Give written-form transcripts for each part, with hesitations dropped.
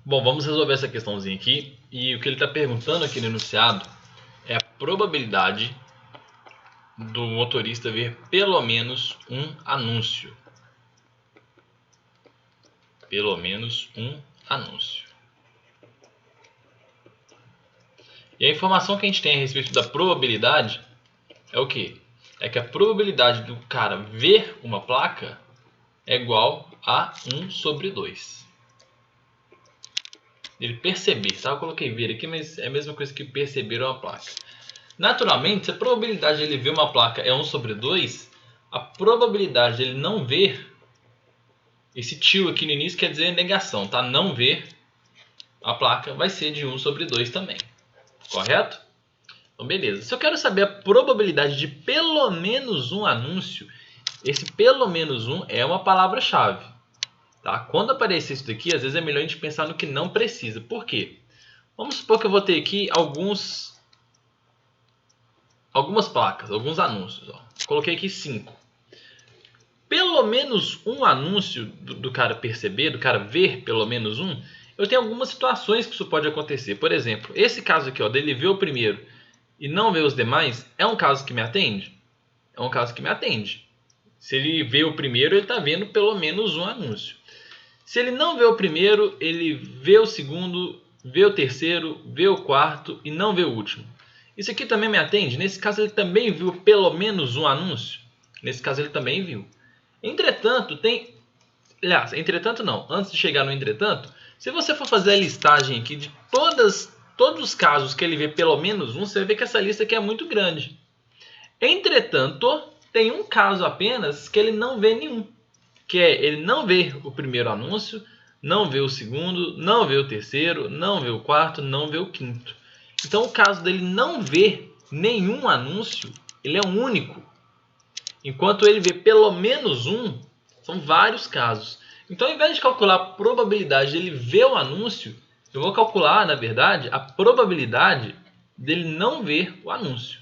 Bom, vamos resolver essa questãozinha aqui. E o que ele está perguntando aqui no enunciado é a probabilidade do motorista ver pelo menos um anúncio. Pelo menos um anúncio. E a informação que a gente tem a respeito da probabilidade é o quê? É que a probabilidade do cara ver uma placa é igual a 1 sobre 2. Ele perceber, tá? Eu coloquei ver aqui, mas é a mesma coisa que perceber uma placa. Naturalmente, se a probabilidade de ele ver uma placa é 1 sobre 2, a probabilidade de ele não ver, esse tio aqui no início quer dizer negação, tá? Não ver a placa vai ser de 1 sobre 2 também. Correto? Então, beleza. Se eu quero saber a probabilidade de pelo menos um anúncio, esse pelo menos um é uma palavra-chave. Tá? Quando aparecer isso daqui, às vezes é melhor a gente pensar no que não precisa. Por quê? Vamos supor que eu vou ter aqui algumas placas, alguns anúncios. Ó. Coloquei aqui 5. Pelo menos um anúncio do cara perceber, do cara ver pelo menos um, eu tenho algumas situações que isso pode acontecer. Por exemplo, esse caso aqui, ó, dele ver o primeiro e não ver os demais, é um caso que me atende? É um caso que me atende. Se ele vê o primeiro, ele está vendo pelo menos um anúncio. Se ele não vê o primeiro, ele vê o segundo, vê o terceiro, vê o quarto e não vê o último. Isso aqui também me atende? Nesse caso, ele também viu pelo menos um anúncio? Nesse caso, ele também viu. Entretanto, tem... Aliás, entretanto não. Antes de chegar no entretanto, se você for fazer a listagem aqui de todos os casos que ele vê pelo menos um, você vai ver que essa lista aqui é muito grande. Entretanto, tem um caso apenas que ele não vê nenhum. Que é ele não vê o primeiro anúncio, não vê o segundo, não vê o terceiro, não vê o quarto, não vê o quinto. Então, o caso dele não ver nenhum anúncio, ele é um único. Enquanto ele vê pelo menos um, são vários casos. Então, ao invés de calcular a probabilidade dele ver o anúncio, eu vou calcular, na verdade, a probabilidade dele não ver o anúncio.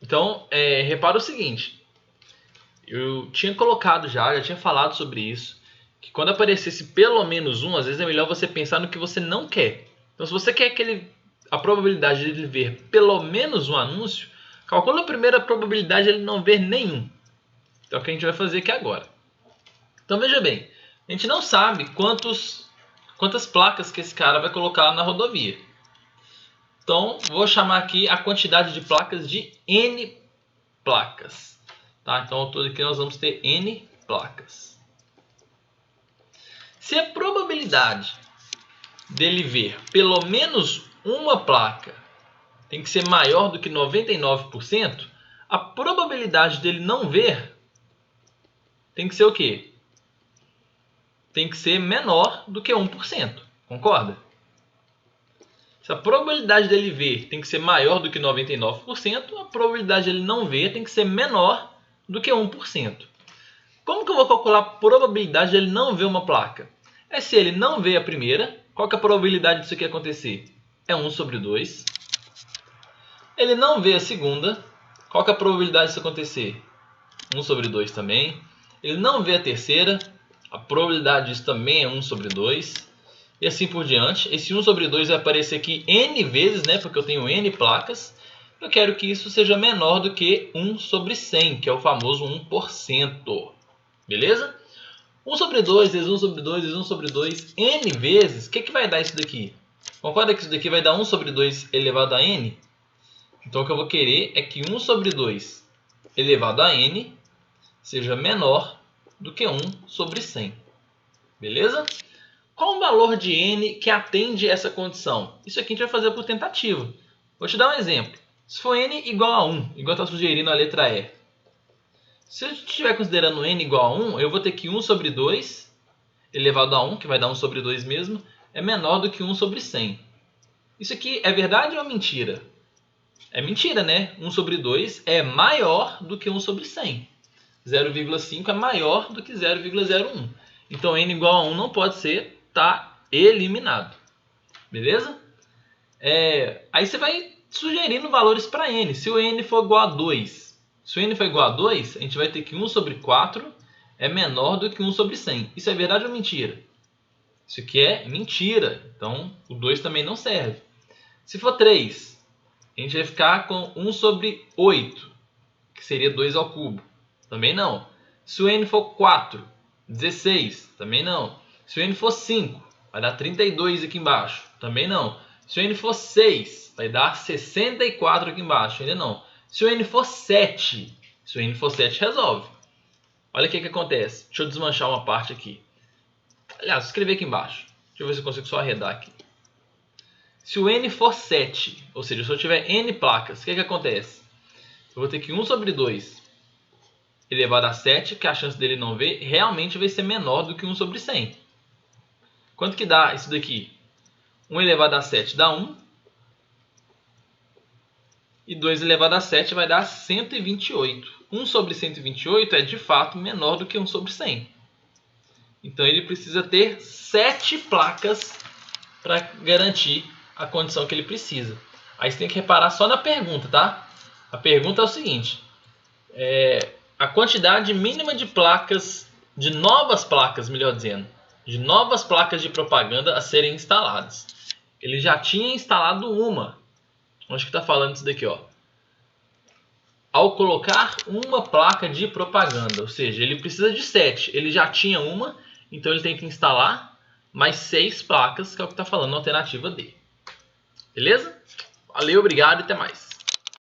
Então, repara o seguinte. Eu tinha colocado já tinha falado sobre isso, que quando aparecesse pelo menos um, às vezes é melhor você pensar no que você não quer. Então, se você quer que a probabilidade de ele ver pelo menos um anúncio, calcula a primeira probabilidade de ele não ver nenhum. Então, é o que a gente vai fazer aqui agora. Então, veja bem, a gente não sabe quantas placas que esse cara vai colocar na rodovia. Então, vou chamar aqui a quantidade de placas de N placas. Tá? Então, aqui nós vamos ter N placas. Se a probabilidade dele ver pelo menos uma placa tem que ser maior do que 99%, a probabilidade dele não ver tem que ser o quê? Tem que ser menor do que 1%. Concorda? Se a probabilidade dele ver tem que ser maior do que 99%, a probabilidade dele não ver tem que ser menor do que 1%. Como que eu vou calcular a probabilidade de ele não ver uma placa? É se ele não vê a primeira, qual que é a probabilidade disso aqui acontecer? É 1 sobre 2. Ele não vê a segunda, qual que é a probabilidade disso acontecer? 1 sobre 2 também. Ele não vê a terceira, a probabilidade disso também é 1 sobre 2. E assim por diante. Esse 1 sobre 2 vai aparecer aqui N vezes, né? Porque eu tenho N placas. Eu quero que isso seja menor do que 1 sobre 100, que é o famoso 1%. Beleza? 1 sobre 2 vezes 1 sobre 2 vezes 1 sobre 2, N vezes, o que vai dar isso daqui? Concorda que isso daqui vai dar 1 sobre 2 elevado a N? Então o que eu vou querer é que 1 sobre 2 elevado a N seja menor do que 1 sobre 100. Beleza? Qual o valor de N que atende essa condição? Isso aqui a gente vai fazer por tentativa. Vou te dar um exemplo. Se for N igual a 1, igual está sugerindo a letra E, se eu estiver considerando N igual a 1, eu vou ter que 1 sobre 2 elevado a 1, que vai dar 1 sobre 2 mesmo, é menor do que 1 sobre 100. Isso aqui é verdade ou mentira? É mentira, né? 1 sobre 2 é maior do que 1 sobre 100. 0,5 é maior do que 0,01. Então, N igual a 1 não pode ser, está eliminado. Beleza? Aí você vai sugerindo valores para N. Se o N for igual a 2, se o N for igual a 2, a gente vai ter que 1 sobre 4 é menor do que 1 sobre 100. Isso é verdade ou mentira? Isso aqui é mentira. Então, o 2 também não serve. Se for 3, a gente vai ficar com 1 sobre 8, que seria 2 ao cubo. Também não. Se o n for 4, 16. Também não. Se o n for 5, vai dar 32 aqui embaixo. Também não. Se o n for 6, vai dar 64 aqui embaixo. Ainda não. Se o n for 7, resolve. Olha o que acontece. Deixa eu desmanchar uma parte aqui. Aliás, vou escrever aqui embaixo. Deixa eu ver se eu consigo só arredar aqui. Se o n for 7, ou seja, se eu tiver n placas, o que acontece? Eu vou ter que 1 sobre 2 elevado a 7, que a chance dele não ver, realmente vai ser menor do que 1 sobre 100. Quanto que dá isso daqui? 1 elevado a 7 dá 1. E 2 elevado a 7 vai dar 128. 1 sobre 128 é de fato menor do que 1 sobre 100. Então ele precisa ter 7 placas para garantir a condição que ele precisa. Aí você tem que reparar só na pergunta, tá? A pergunta é o seguinte: a quantidade mínima de placas, de novas placas, melhor dizendo, de novas placas de propaganda a serem instaladas. Ele já tinha instalado uma. Onde que está falando isso daqui, ó? Ao colocar uma placa de propaganda, ou seja, ele precisa de 7. Ele já tinha uma, então ele tem que instalar mais 6 placas, que é o que está falando na alternativa D. Beleza? Valeu, obrigado e até mais.